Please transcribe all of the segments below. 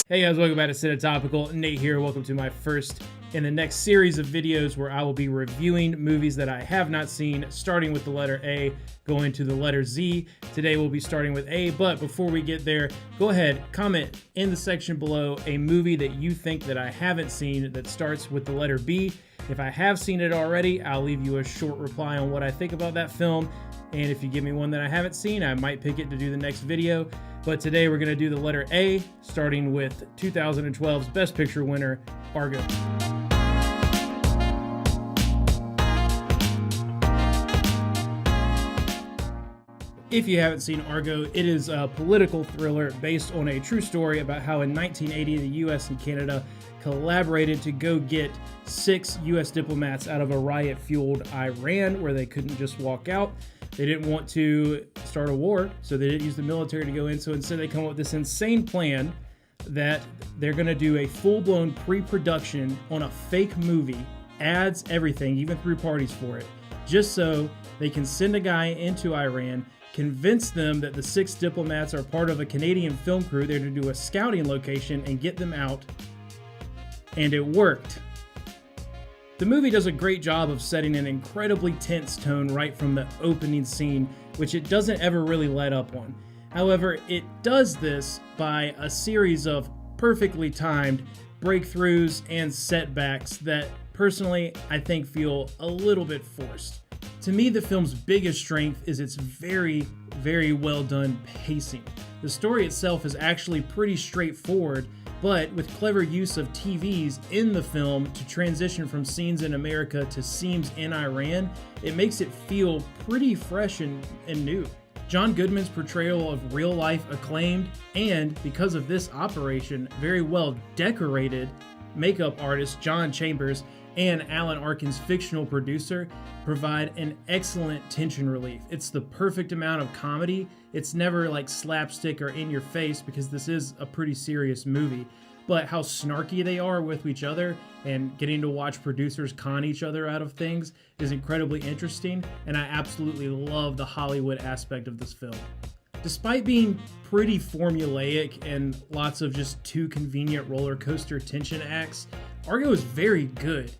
Hey guys, welcome back to Cinetopical. Nate here. Welcome to my first in the next series of videos where I will be reviewing movies that I have not seen, starting with the letter A, going to the letter Z. Today we'll be starting with A, but before we get there, go ahead, comment in the section below a movie that you think that I haven't seen that starts with the letter B. If I have seen it already, I'll leave you a short reply on what I think about that film. And if you give me one that I haven't seen, I might pick it to do the next video. But today we're going to do the letter A, starting with 2012's Best Picture winner, Argo. If you haven't seen Argo, it is a political thriller based on a true story about how in 1980 the US and Canada collaborated to go get 6 US diplomats out of a riot-fueled Iran where they couldn't just walk out. They didn't want to start a war, so they didn't use the military to go in. So instead they come up with this insane plan that they're going to do a full-blown pre-production on a fake movie, ads, everything, even threw parties for it, just so they can send a guy into Iran, convince them that the 6 diplomats are part of a Canadian film crew. They're to do a scouting location and get them out. And it worked. The movie does a great job of setting an incredibly tense tone right from the opening scene, which it doesn't ever really let up on. However, it does this by a series of perfectly timed breakthroughs and setbacks that personally I think feel a little bit forced. To me, the film's biggest strength is its very, very well done pacing. The story itself is actually pretty straightforward, but with clever use of TVs in the film to transition from scenes in America to scenes in Iran, it makes it feel pretty fresh and new. John Goodman's portrayal of real life acclaimed, and because of this operation, very well decorated makeup artist John Chambers and Alan Arkin's fictional producer provide an excellent tension relief. It's the perfect amount of comedy. It's never like slapstick or in your face because this is a pretty serious movie, but how snarky they are with each other and getting to watch producers con each other out of things is incredibly interesting, and I absolutely love the Hollywood aspect of this film. Despite being pretty formulaic and lots of just too convenient roller coaster tension acts, Argo is very good.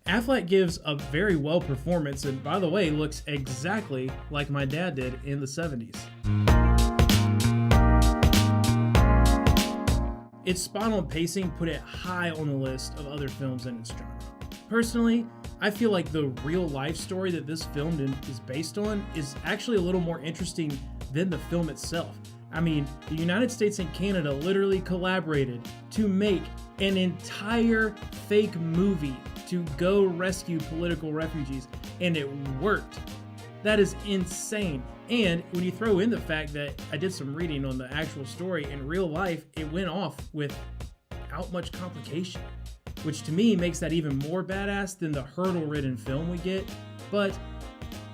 Affleck gives a very well performance and, by the way, looks exactly like my dad did in the 70s. Its spot-on pacing put it high on the list of other films in its genre. Personally, I feel like the real-life story that this film is based on is actually a little more interesting than the film itself. I mean, the United States and Canada literally collaborated to make an entire fake movie to go rescue political refugees, and it worked. That is insane. And when you throw in the fact that I did some reading on the actual story, in real life, it went off without much complication, which to me makes that even more badass than the hurdle-ridden film we get, but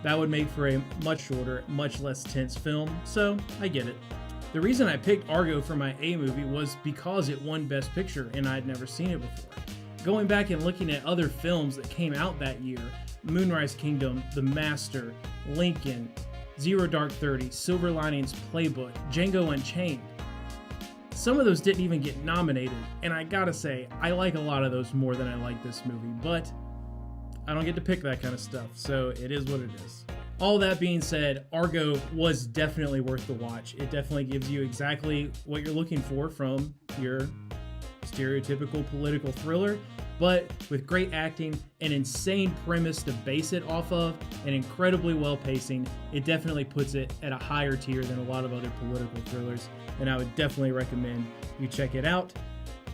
that would make for a much shorter, much less tense film, so I get it. The reason I picked Argo for my A movie was because it won Best Picture and I'd never seen it before. Going back and looking at other films that came out that year, Moonrise Kingdom, The Master, Lincoln, Zero Dark 30, Silver Linings Playbook, Django Unchained. Some of those didn't even get nominated, and I gotta say, I like a lot of those more than I like this movie, but I don't get to pick that kind of stuff, so it is what it is. All that being said, Argo was definitely worth the watch. It definitely gives you exactly what you're looking for from your stereotypical political thriller, but with great acting, an insane premise to base it off of, and incredibly well pacing. It definitely puts it at a higher tier than a lot of other political thrillers, and I would definitely recommend you check it out.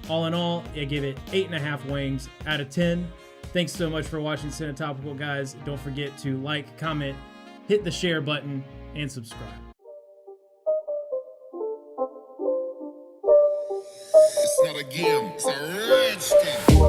All in all, I give it 8.5 wings out of 10. Thanks so much for watching Cinetopical, guys. Don't forget to like, comment, hit the share button, and subscribe. It's not a game, it's a rich thing.